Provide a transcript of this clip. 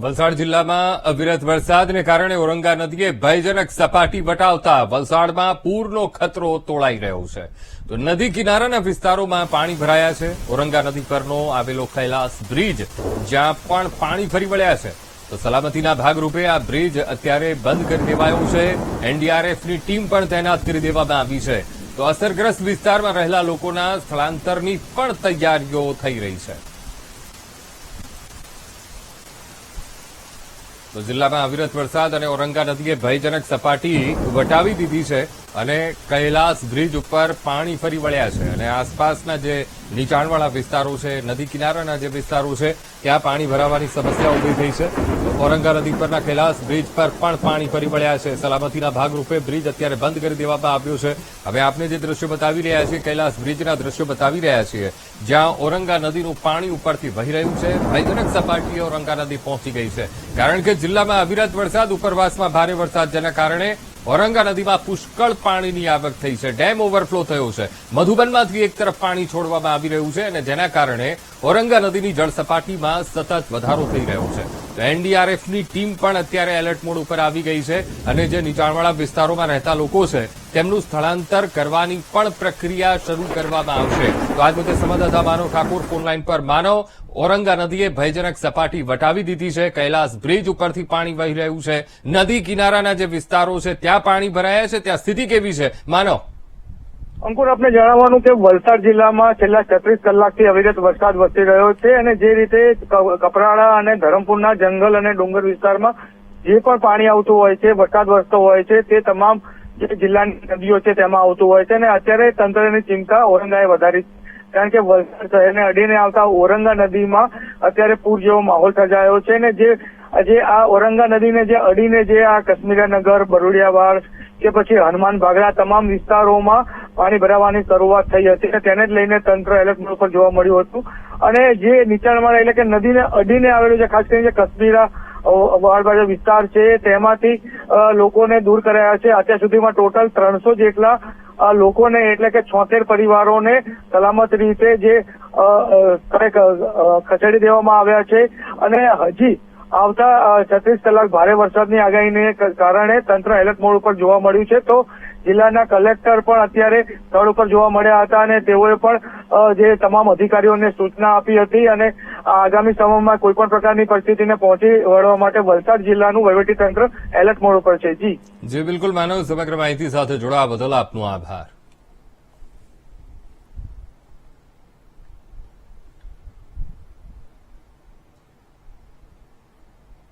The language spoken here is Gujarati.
વલસાડ જિલ્લામાં અવિરત વરસાદને કારણે ઓરંગા નદીએ ભયજનક સપાટી વટાવતા વલસાડમાં પૂરનો ખતરો તોળાઈ રહ્યો છે. તો નદી કિનારાના વિસ્તારોમાં પાણી ભરાયા છે. ઓરંગા નદી પરનો આવેલો કૈલાસ બ્રિજ જ્યાં પણ પાણી ફરી વળ્યા છે. તો સલામતીના ભાગરૂપે આ બ્રિજ અત્યારે બંધ કરી દેવાયો છે. એનડીઆરએફની ટીમ પણ તૈનાત કરી દેવામાં આવી છે. તો અસરગ્રસ્ત વિસ્તારમાં રહેલા લોકોના સ્થળાંતરની પણ તૈયારીઓ થઈ રહી છે. તો જિલ્લામાં અવિરત વરસાદ અને ઓરંગા નદીએ ભયજનક સપાટી વટાવી દીધી છે અને કૈલાસ બ્રિજ ઉપર પાણી ફરી વળ્યા છે અને આસપાસના જે નીચાણવાળા વિસ્તારો છે, નદી કિનારાના જે વિસ્તારો છે, ત્યાં પાણી ભરાવાની સમસ્યા ઉભી થઈ છે. ઓરંગા નદી પરના કૈલાસ બ્રિજ પર પણ પાણી ફરી વળ્યા છે. સલામતીના ભાગરૂપે બ્રિજ અત્યારે બંધ કરી દેવામાં આવ્યો છે. હવે આપને જે દ્રશ્યો બતાવી રહ્યા છીએ, કૈલાસ બ્રિજના દ્રશ્યો બતાવી રહ્યા છીએ, જ્યાં ઓરંગા નદીનું પાણી ઉપરથી વહી રહ્યું છે. ભયજનક સપાટીએ ઓરંગા નદી પહોંચી ગઈ છે, કારણ કે જિલ્લામાં અવિરત વરસાદ, ઉપરવાસમાં ભારે વરસાદ, જેના કારણે ઓરંગા નદીમાં પુષ્કળ પાણીની આવક થઈ છે. ડેમ ઓવરફ્લો થયો છે. મધુબનમાંથી એક તરફ પાણી છોડવામાં આવી રહ્યું છે અને જેના કારણે ઓરંગા નદીની જળસપાટીમાં સતત વધારો થઈ રહ્યો છે. તો એનડીઆરએફની ટીમ પણ અત્યારે એલર્ટ મોડ ઉપર આવી ગઈ છે અને જે નીચાણવાળા વિસ્તારોમાં રહેતા લોકો છે તેમનું સ્થળાંતર કરવાની પણ પ્રક્રિયા શરૂ કરવામાં આવશે. તો આજ મુદ્દે સંવાદદાતા માનવ ઠાકોર ફોનલાઈન પર. માનવ, ઓરંગા નદીએ ભયજનક સપાટી વટાવી દીધી છે. કૈલાસ બ્રિજ ઉપરથી પાણી વહી રહ્યું છે. નદી કિનારાના જે વિસ્તારો છે ત્યાં પાણી ભરાયા છે. ત્યાં સ્થિતિ કેવી છે, માનવ? અંકુર, આપને જણાવવાનું કે વલસાડ જિલ્લામાં છેલ્લા 36 કલાકથી અવિરત વરસાદ વરસી રહ્યો છે અને જે રીતે કપરાડા અને ધરમપુરના જંગલ અને ડુંગર વિસ્તારમાં જે પણ પાણી આવતું હોય છે, વરસાદ વરસતો હોય છે, તે તમામ જે જિલ્લાની નદીઓ છે તેમાં આવતું હોય છે અને અત્યારે તંત્રની ચિંતા ઓરંગાએ વધારી, કારણ કે વલસાડ શહેરને અડીને આવતા ઓરંગા નદીમાં અત્યારે પૂર જેવો માહોલ સર્જાયો છે અને જે આ ઓરંગા નદીને જે અડીને જે આ કશ્મીરનગર, બરુડિયાવાડ કે પછી હનુમાન ભાગડા તમામ વિસ્તારોમાં પાણી ભરાવાની શરૂઆત થઈ હતી. તેને જ લઈને તંત્ર એલર્ટ મોડ પર જોવા મળ્યું હતું અને જે નીચાણવાળા એટલે કે નદીને અડીને આવેલું છે, ખાસ કરીને કશ્મીરા વાળબાજો વિસ્તાર છે, તેમાંથી લોકોને દૂર કરાયા છે. અત્યાર સુધીમાં ટોટલ 300 જેટલા લોકોને એટલે કે 76 પરિવારોને સલામત રીતે જે ખસેડી દેવામાં આવ્યા છે અને હજી આવતા 36 કલાક ભારે વરસાદની આગાહીને કારણે તંત્ર એલર્ટ મોડ ઉપર જોવા મળ્યું છે. તો જિલ્લાના કલેક્ટર પણ અત્યારે સ્થળ ઉપર જોવા મળ્યા હતા અને તેઓએ પણ જે તમામ અધિકારીઓને સૂચના આપી હતી અને આગામી સમયમાં કોઈ પણ પ્રકારની પરિસ્થિતિને પહોંચી વળવા માટે વલસાડ જિલ્લાનું વહીવટીતંત્ર એલર્ટ મોડ ઉપર છે. જી બિલકુલ માનવ, સમગ્ર માહિતી સાથે જોડાવા બદલ આપનો આભાર.